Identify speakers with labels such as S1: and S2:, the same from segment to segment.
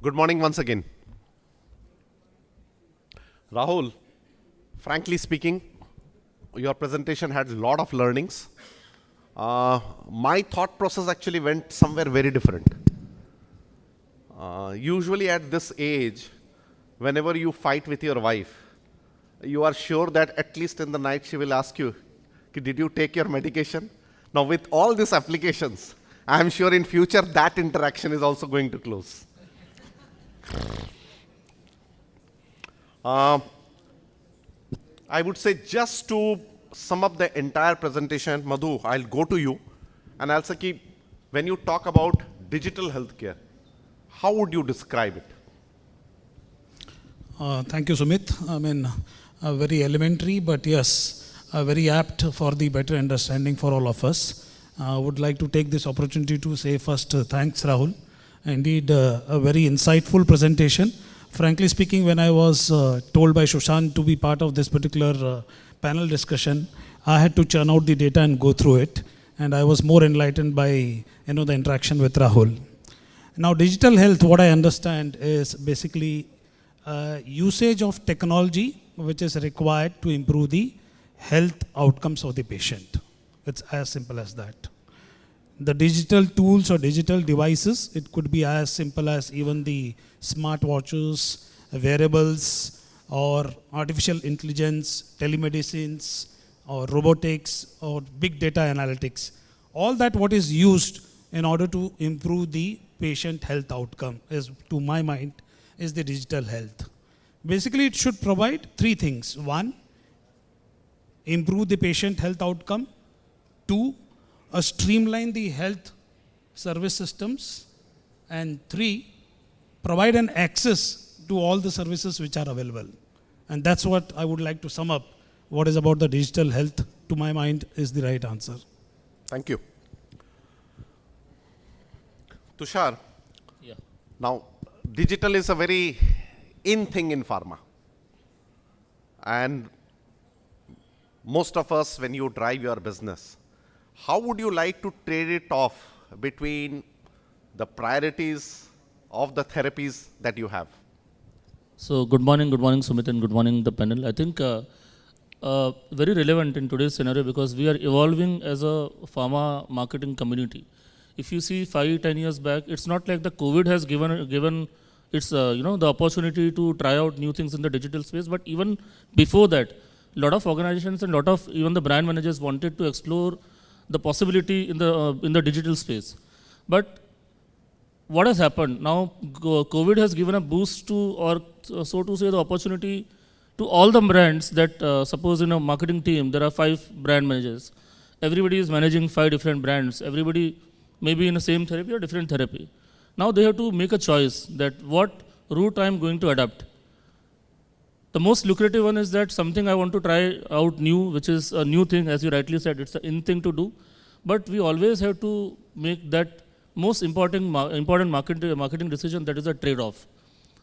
S1: Good morning once again. Rahul, frankly speaking, your presentation had a lot of learnings. My thought process actually went somewhere very different. Usually at this age, whenever you fight with your wife, you are sure that at least in the night she will ask you, did you take your medication? Now with all these applications, I am sure in future that interaction is also going to close. I would say just to sum up the entire presentation, Madhu, I'll go to you and I'll say, when you talk about digital healthcare, how would you describe it?
S2: Thank you, Sumit. Very elementary, but yes, very apt for the better understanding for all of us. I would like to take this opportunity to say first, thanks, Rahul. Indeed, a very insightful presentation. Frankly speaking, when I was told by Shushan to be part of this particular panel discussion, I had to churn out the data and go through it. And I was more enlightened by the interaction with Rahul. Now, digital health, what I understand is basically usage of technology which is required to improve the health outcomes of the patient. It's as simple as that. The digital tools or digital devices, it could be as simple as even the smartwatches, wearables, or artificial intelligence, telemedicines, or robotics, or big data analytics. All that what is used in order to improve the patient health outcome is, to my mind, is the digital health. Basically, it should provide three things. One, improve the patient health outcome. Two, streamline the health service systems. And three, provide an access to all the services which are available. And that's what I would like to sum up. What is about the digital health, to my mind, is the right answer.
S1: Thank you. Tushar,
S3: Yeah.
S1: now digital is a very in thing in pharma. And most of us, when you drive your business, how would you like to trade it off between the priorities of the therapies that you have?
S3: So good morning, Sumit, and good morning, the panel. I think very relevant in today's scenario because we are evolving as a pharma marketing community. If you see 5-10 years back, it's not like the COVID has given its the opportunity to try out new things in the digital space, but even before that, a lot of organizations and a lot of even the brand managers wanted to explore the possibility in the digital space. But what has happened now? COVID has given a boost to, or so to say, the opportunity to all the brands that suppose in a marketing team there are 5 brand managers. Everybody is managing 5 different brands. Everybody may be in the same therapy or different therapy. Now they have to make a choice that what route I am going to adapt. The most lucrative one is that something I want to try out new, which is a new thing, as you rightly said, it's an in thing to do. But we always have to make that most important marketing decision, that is a trade-off.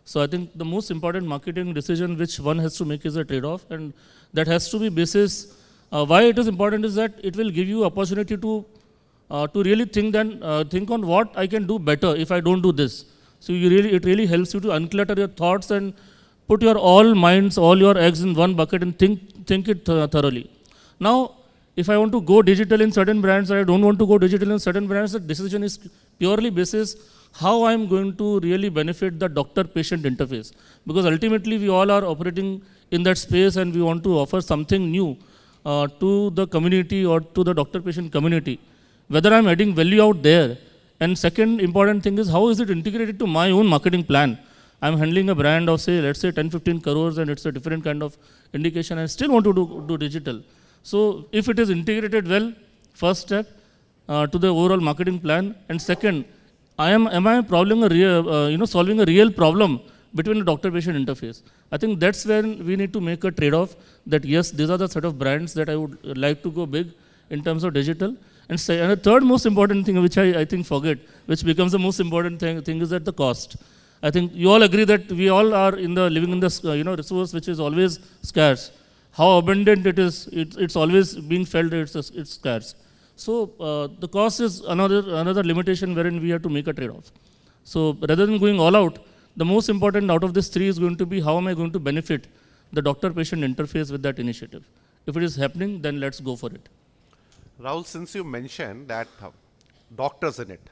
S3: So I think the most important marketing decision which one has to make is a trade-off, and that has to be basis. Why it is important is that it will give you opportunity to really think on what I can do better if I don't do this. So it really helps you to unclutter your thoughts and put your all your eggs in one bucket and think it thoroughly. Now, if I want to go digital in certain brands or I don't want to go digital in certain brands, the decision is purely basis how I am going to really benefit the doctor-patient interface. Because ultimately, we all are operating in that space and we want to offer something new to the community or to the doctor-patient community. Whether I'm adding value out there. And second important thing is how is it integrated to my own marketing plan? I'm handling a brand of let's say 10-15 crores and it's a different kind of indication. I still want to do digital. So if it is integrated well, first step to the overall marketing plan. And second, am I solving a real problem between the doctor-patient interface? I think that's when we need to make a trade-off that yes, these are the set of brands that I would like to go big in terms of digital. And the third most important thing, which I think forget, which becomes the most important thing is that the cost. I think you all agree that we all are living in this resource which is always scarce. How abundant it is, it's always being felt it's scarce. So the cost is another limitation wherein we have to make a trade-off. So rather than going all out, The most important out of these three is going to be how am I going to benefit the doctor-patient interface with that initiative. If it is happening, then let's go for it.
S1: Rahul, since you mentioned that doctors in it,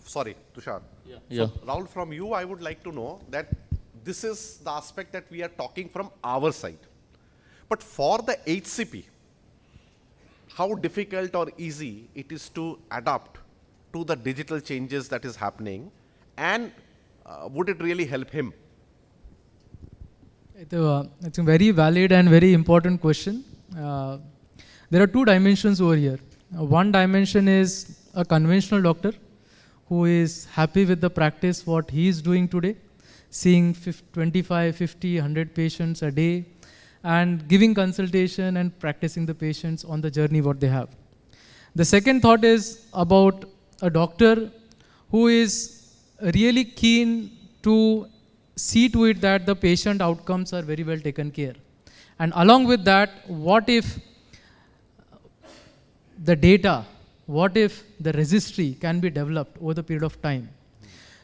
S1: sorry, Tushar.
S3: Yeah.
S1: Rahul, from you, I would like to know that this is the aspect that we are talking from our side. But for the HCP, how difficult or easy it is to adapt to the digital changes that is happening, and would it really help him?
S4: It's a very valid and very important question. There are two dimensions over here. One dimension is a conventional doctor who is happy with the practice, what he is doing today, seeing 25, 50, 100 patients a day, and giving consultation and practicing the patients on the journey what they have. The second thought is about a doctor who is really keen to see to it that the patient outcomes are very well taken care. And along with that, what if the data, what if the registry can be developed over the period of time?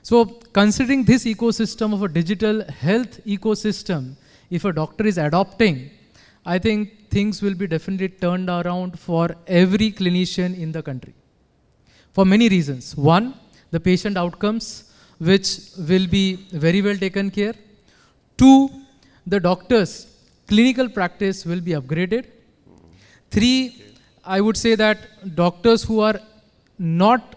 S4: So considering this ecosystem of a digital health ecosystem, if a doctor is adopting, I think things will be definitely turned around for every clinician in the country. For many reasons. One, the patient outcomes, which will be very well taken care. Two, the doctor's clinical practice will be upgraded. Three, I would say that doctors who are not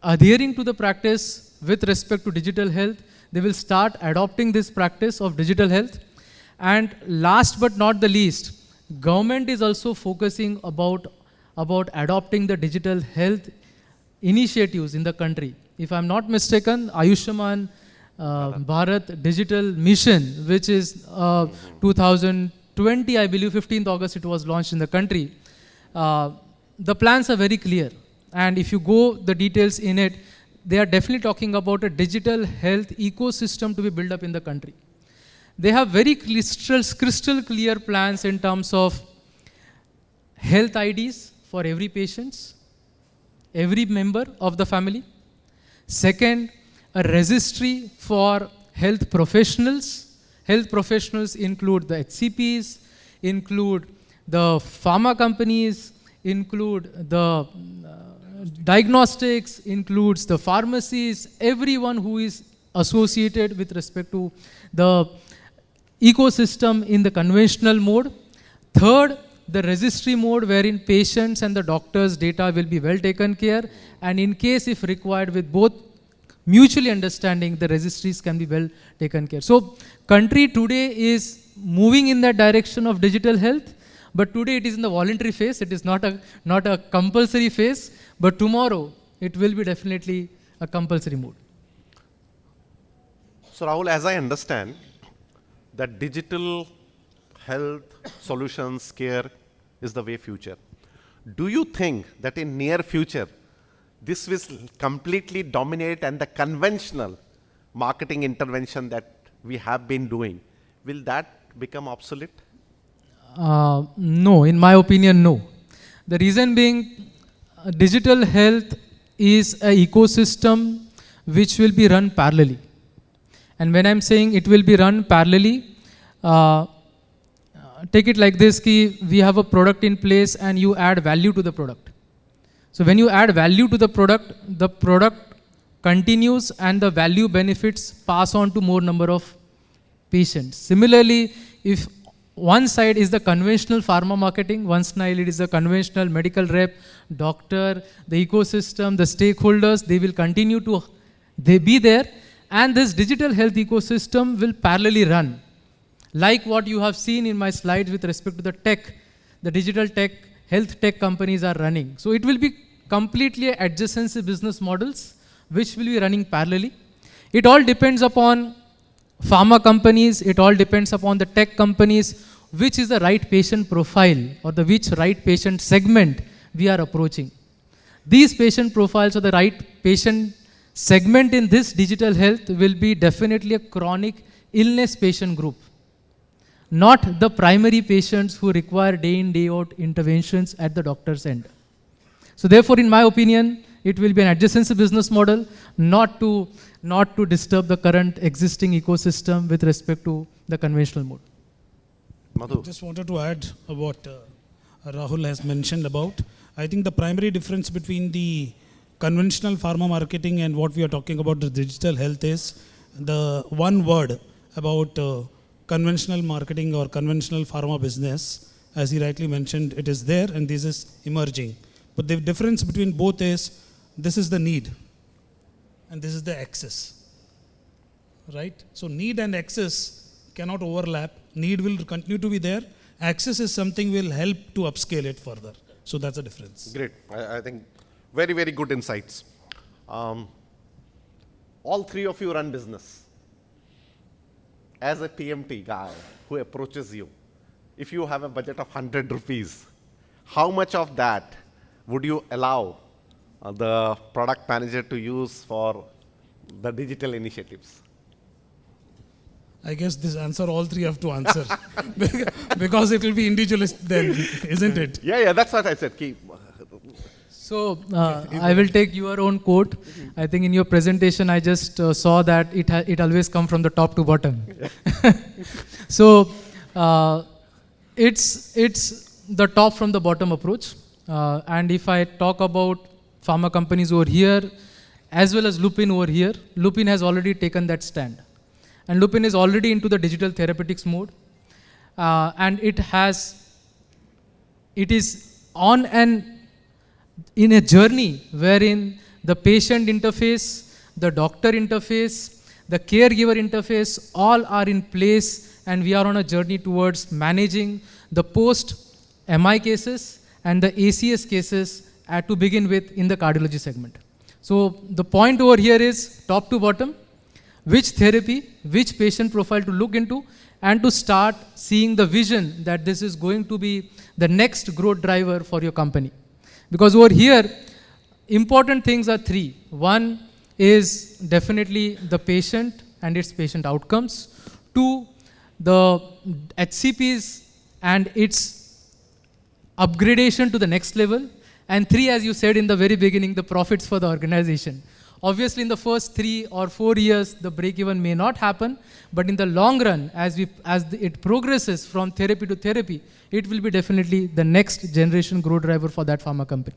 S4: adhering to the practice with respect to digital health, they will start adopting this practice of digital health. And last but not the least, government is also focusing about adopting the digital health initiatives in the country. If I'm not mistaken, Ayushman Bharat Digital Mission, which is 2020, I believe 15th August it was launched in the country. The plans are very clear. And if you go the details in it, they are definitely talking about a digital health ecosystem to be built up in the country. They have very crystal clear plans in terms of health IDs for every patient, every member of the family. Second, a registry for health professionals. Health professionals include the HCPs, include the pharma companies, include the diagnostics, includes the pharmacies, everyone who is associated with respect to the ecosystem in the conventional mode. Third, the registry mode wherein patients and the doctors' data will be well taken care, and in case if required with both mutually understanding, the registries can be well taken care. So country today is moving in that direction of digital health, but today it is in the voluntary phase. It is not a compulsory phase, but tomorrow it will be definitely a compulsory mode.
S1: So Rahul, as I understand, that digital health solutions care is the way future. Do you think that in near future, this will completely dominate and the conventional marketing intervention that we have been doing, will that become obsolete?
S4: No, in my opinion, no. The reason being, digital health is an ecosystem which will be run parallelly. And when I'm saying it will be run parallelly, take it like this, ki we have a product in place and you add value to the product. So when you add value to the product continues and the value benefits pass on to more number of patients. Similarly, if one side is the conventional pharma marketing, one side it is the conventional medical rep, doctor, the ecosystem, the stakeholders, they will continue to be there, and this digital health ecosystem will parallelly run. Like what you have seen in my slides with respect to the tech, the digital tech, health tech companies are running. So it will be completely adjacency business models which will be running parallelly. It all depends upon pharma companies, it all depends upon the tech companies, which is the right patient profile or the which right patient segment we are approaching. These patient profiles or the right patient segment in this digital health will be definitely a chronic illness patient group, not the primary patients who require day in, day out interventions at the doctor's end. So therefore, in my opinion, it will be an adjacency business model, not to disturb the current existing ecosystem with respect to the conventional mode.
S1: Madhu.
S2: Just wanted to add what Rahul has mentioned about. I think the primary difference between the conventional pharma marketing and what we are talking about the digital health is the one word about conventional marketing or conventional pharma business. As he rightly mentioned, it is there and this is emerging. But the difference between both is this is the need and this is the access. Right? So need and access cannot overlap. Need will continue to be there. Access is something will help to upscale it further. So that's the difference.
S1: Great. I think very, very good insights. All three of you run business. As a PMT guy who approaches you, if you have a budget of 100 rupees, how much of that would you allow the product manager to use for the digital initiatives?
S2: I guess this answer all three have to answer because it will be individualist then, isn't it?
S1: Yeah, that's what I said.
S4: So I will take your own quote. I think in your presentation I just saw that it always comes from the top to bottom. So it's the top from the bottom approach. And if I talk about pharma companies over here, as well as Lupin over here, Lupin has already taken that stand. And Lupin is already into the digital therapeutics mode. And it is on in a journey wherein the patient interface, the doctor interface, the caregiver interface, all are in place, and we are on a journey towards managing the post-MI cases and the ACS cases to begin with in the cardiology segment. So the point over here is top to bottom, which therapy, which patient profile to look into, and to start seeing the vision that this is going to be the next growth driver for your company. Because over here, important things are three. One is definitely the patient and its patient outcomes. Two, the HCPs and its upgradation to the next level. And three, as you said in the very beginning, the profits for the organization. Obviously, in the first 3 or 4 years, the break-even may not happen, but in the long run, as it progresses from therapy to therapy, it will be definitely the next generation growth driver for that pharma company.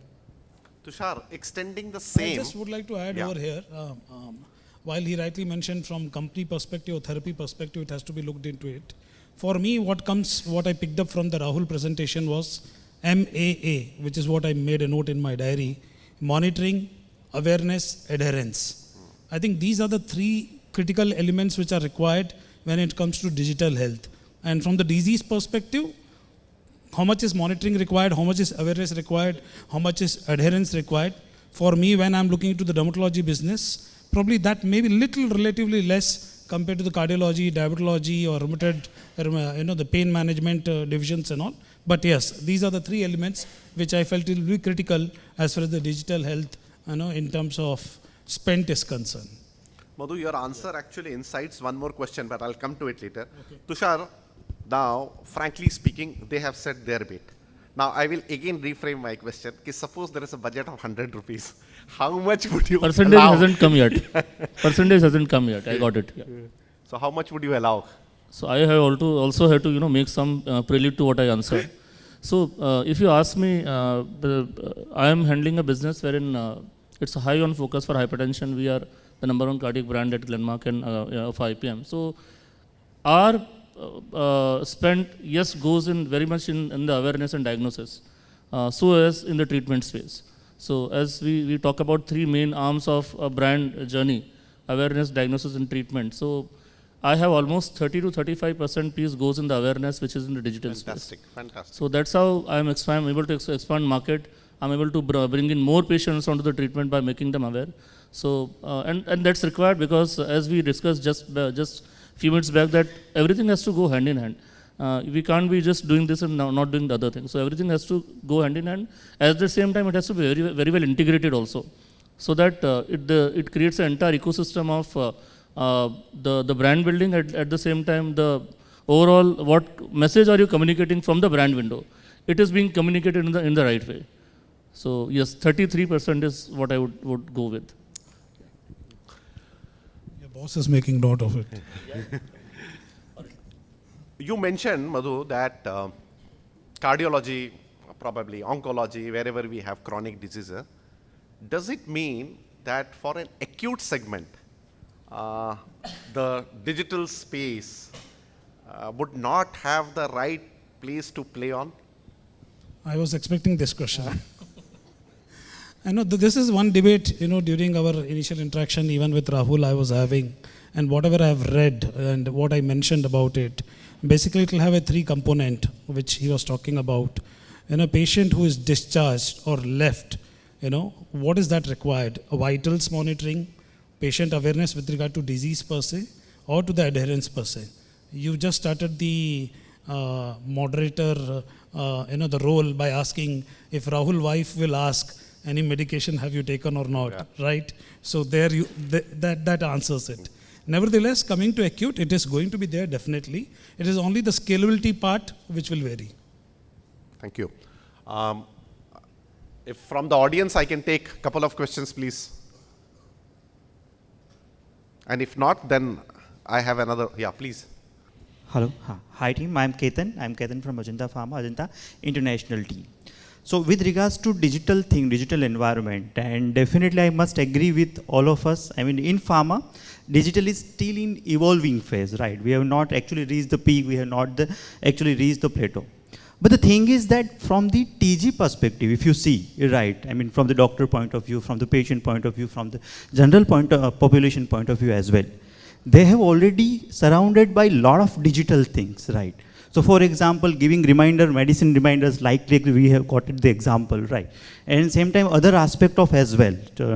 S1: Tushar, extending the same.
S2: I just would like to add over here, while he rightly mentioned from company perspective or therapy perspective, it has to be looked into it. For me, what I picked up from the Rahul presentation was MAA, which is what I made a note in my diary: monitoring, awareness, adherence. I think these are the three critical elements which are required when it comes to digital health. And from the disease perspective, how much is monitoring required, how much is awareness required, how much is adherence required? For me, when I'm looking into the dermatology business, probably that may be relatively less compared to the cardiology, diabetology, or rheumatoid, the pain management divisions and all. But yes, these are the three elements which I felt will be critical as far as the digital health, in terms of spent is concerned.
S1: Madhu, your answer actually incites one more question, but I'll come to it later. Okay. Tushar, now, frankly speaking, they have said their bit. Now, I will again reframe my question. Suppose there is a budget of 100 rupees. How much would you
S3: Percentage
S1: allow?
S3: hasn't come yet. Percentage hasn't come yet. I got it. Yeah.
S1: So, how much would you allow?
S3: So, I have also had to make some prelude to what I answered. So, if you ask me, I am handling a business wherein it's high on focus for hypertension. We are the number one cardiac brand at Glenmark and of IPM. So, our spend, yes, goes in very much in the awareness and diagnosis, so as in the treatment space. So, as we talk about three main arms of a brand journey: awareness, diagnosis, and treatment. So, I have almost 30 to 35% piece goes in the awareness, which is in the digital space.
S1: Fantastic.
S3: So that's how I'm able to expand market. I'm able to bring in more patients onto the treatment by making them aware. So and that's required because as we discussed just few minutes back, that everything has to go hand in hand. We can't be just doing this and not doing the other thing. So everything has to go hand in hand. At the same time, it has to be very, very well integrated also, so that it creates an entire ecosystem of the brand building. At the same time, the overall what message are you communicating from the brand window? It is being communicated in the right way. So yes, 33% is what I would go with.
S2: Your boss is making note of it.
S1: You mentioned, Madhu, that cardiology, probably oncology, wherever we have chronic diseases, does it mean that for an acute segment, the digital space would not have the right place to play on?
S2: I was expecting this question. I know this is one debate, during our initial interaction, even with Rahul, I was having, and whatever I have read and what I mentioned about it, basically it will have a 3 component, which he was talking about. A patient who is discharged or left, what is that required? A vitals monitoring, patient awareness with regard to disease per se, or to the adherence per se. You just started the moderator, the role by asking if Rahul wife will ask, any medication have you taken or not, right? So there that answers it. Nevertheless, coming to acute, it is going to be there definitely. It is only the scalability part which will vary.
S1: Thank you. If from the audience I can take a couple of questions, please. And if not, then I have another. Yeah, please.
S5: Hello. Hi team, I'm Ketan. I'm Ketan from Ajanta Pharma, Ajanta International team. So with regards to digital environment, and definitely I must agree with all of us. I mean, in pharma, digital is still in evolving phase, right? We have not actually reached the peak. We have not actually reached the plateau. But the thing is that from the TG perspective, if you see, right, I mean, from the doctor point of view, from the patient point of view, from the general population point of view as well, they have already surrounded by a lot of digital things, right? So for example, giving medicine reminders, like we have got the example, right? And same time, other aspect of as well,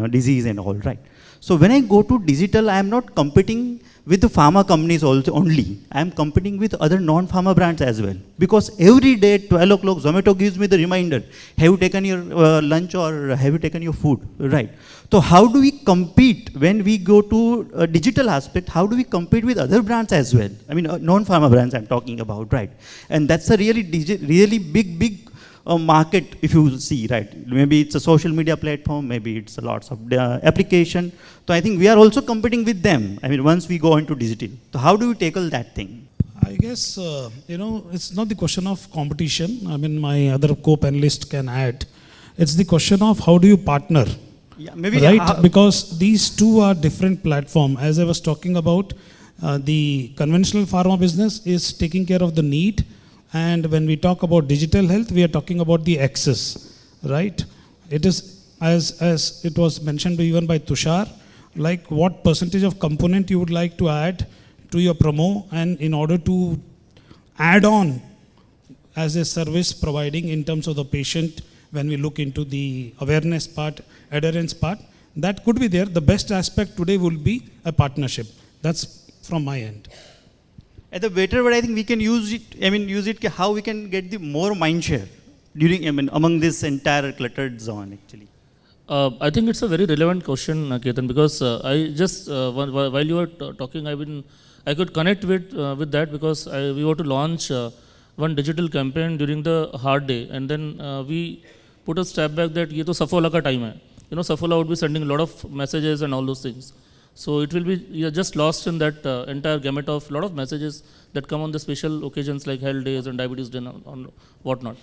S5: disease and all, right? So when I go to digital, I am not competing with the pharma companies also only. I am competing with other non-pharma brands as well. Because every day at 12 o'clock, Zomato gives me the reminder, have you taken your lunch or have you taken your food, right? So how do we compete when we go to a digital aspect? How do we compete with other brands as well? I mean, non-pharma brands I'm talking about, right? And that's a really big market, if you see, right? Maybe it's a social media platform, maybe it's lots of application. So I think we are also competing with them. I mean, once we go into digital. So how do we tackle that thing?
S2: I guess, it's not the question of competition. I mean, my other co-panelist can add. It's the question of how do you partner?
S5: Yeah, maybe
S2: right, because these two are different platforms. As I was talking about, the conventional pharma business is taking care of the need. And when we talk about digital health, we are talking about the access, right? It is, as it was mentioned even by Tushar, like what percentage of component you would like to add to your promo, and in order to add on as a service providing in terms of the patient, when we look into the awareness part, adherence part, that could be there. The best aspect today will be a partnership. That's from my end.
S5: At the better, but I think we can use it, how we can get the more mind share among this entire cluttered zone actually.
S3: I think it's a very relevant question, Ketan, because I just, while you were talking, I could connect with that, because we were to launch one digital campaign during the hard day, and then we put a step back that ye to Saffola ka time hai. Saffola would be sending a lot of messages and all those things. So it will be, you're just lost in that entire gamut of lot of messages that come on the special occasions like health days and diabetes day and whatnot.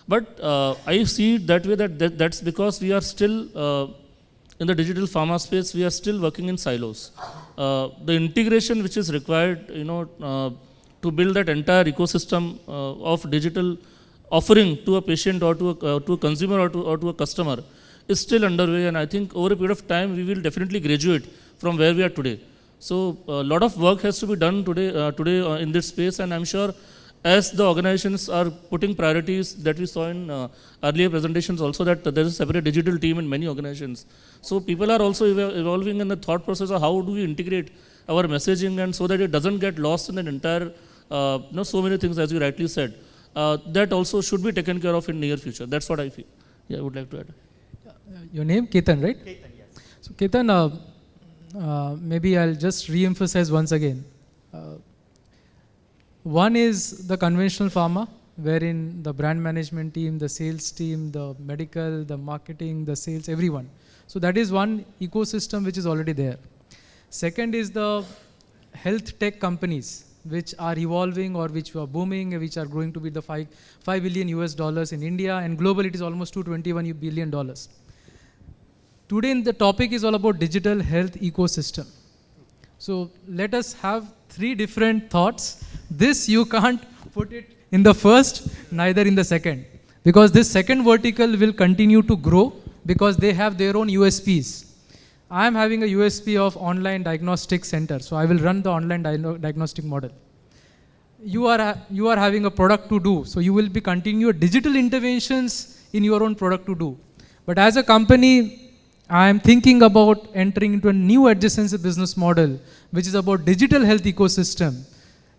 S3: But I see it that way, that's because we are still in the digital pharma space, we are still working in silos. The integration which is required, to build that entire ecosystem of digital offering to a patient or to a consumer or to a customer is still underway, and I think over a period of time we will definitely graduate from where we are today. So a lot of work has to be done today in this space, and I'm sure as the organizations are putting priorities that we saw in earlier presentations also, that there is a separate digital team in many organizations. So people are also evolving in the thought process of how do we integrate our messaging, and so that it doesn't get lost in an entire, so many things, as you rightly said, that also should be taken care of in near future. That's what I feel. Yeah, I would like to add.
S4: Your name, Ketan, right?
S5: Ketan, yes.
S4: So Ketan, maybe I'll just re-emphasize once again. One is the conventional pharma, wherein the brand management team, the sales team, the medical, the marketing, the sales, everyone. So that is one ecosystem which is already there. Second is the health tech companies which are evolving or which are booming, which are growing to be the 5 billion US dollars in India, and globally it is almost $221 billion. Today the topic is all about digital health ecosystem. So let us have 3 different thoughts. This you can't put it in the first, neither in the second, because this second vertical will continue to grow because they have their own USPs. I am having a USP of online diagnostic center, so I will run the online diagnostic model. You are having a product to do, so you will be continue digital interventions in your own product to do. But as a company, I am thinking about entering into a new adjacency business model, which is about digital health ecosystem.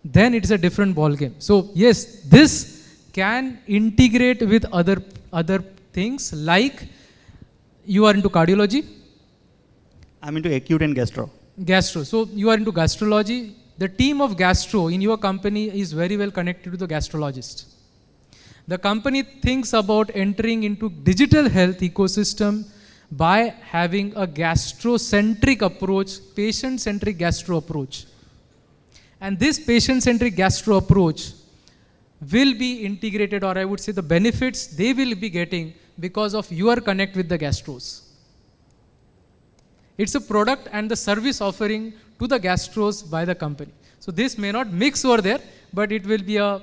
S4: Then it is a different ballgame. So yes, this can integrate with other things, like you are into cardiology.
S5: I'm into acute and gastro.
S4: Gastro. So you are into gastrology. The team of gastro in your company is very well connected to the gastrologist. The company thinks about entering into digital health ecosystem by having a gastro-centric approach, patient-centric gastro approach. And this patient-centric gastro approach will be integrated, or I would say the benefits they will be getting because of your connect with the gastros. It's a product and the service offering to the gastros by the company. So this may not mix over there, but it will be a